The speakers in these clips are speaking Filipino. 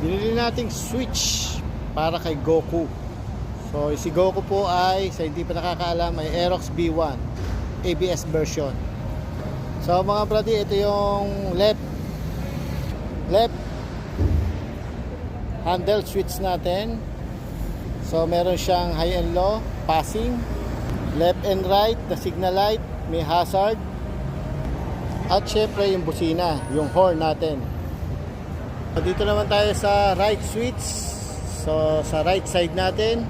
binili nating switch para kay Goku. So si Goku po ay, sa hindi pa nakakaalam, ay Aerox B1 ABS version. So mga brady, ito yung left handle switch natin. So meron siyang high and low, passing, left and right, the signal light, may hazard, at syempre yung busina, yung horn natin. Dito naman tayo sa right switch. So sa right side natin,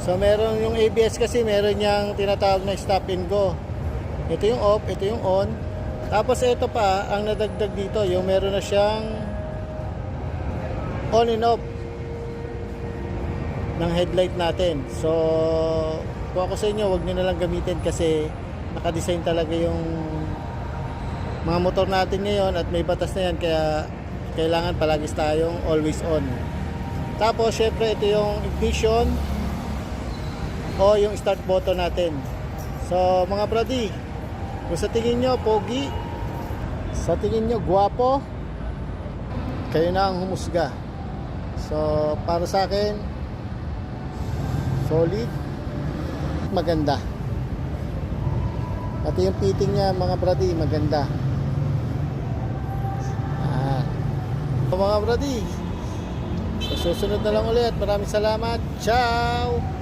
so meron yung ABS kasi meron niyang tinatawag na stop and go. Ito yung off, ito yung on. Tapos ito pa, ang nadagdag dito, yung meron na siyang on and off ng headlight natin. So kung ako sa inyo, wag niyo na lang gamitin kasi naka-design talaga yung mga motor natin ngayon at may batas na yan, kaya kailangan palagi tayong always on. Tapos syempre ito yung ignition o yung start button natin. So mga brady, kung sa tingin nyo pogi, sa tingin nyo gwapo, kayo na ang humusga. So para sa akin, solid, maganda. Pati yung fitting niya mga brady, maganda. So mga brady, sa susunod na lang ulit. Maraming salamat. Ciao!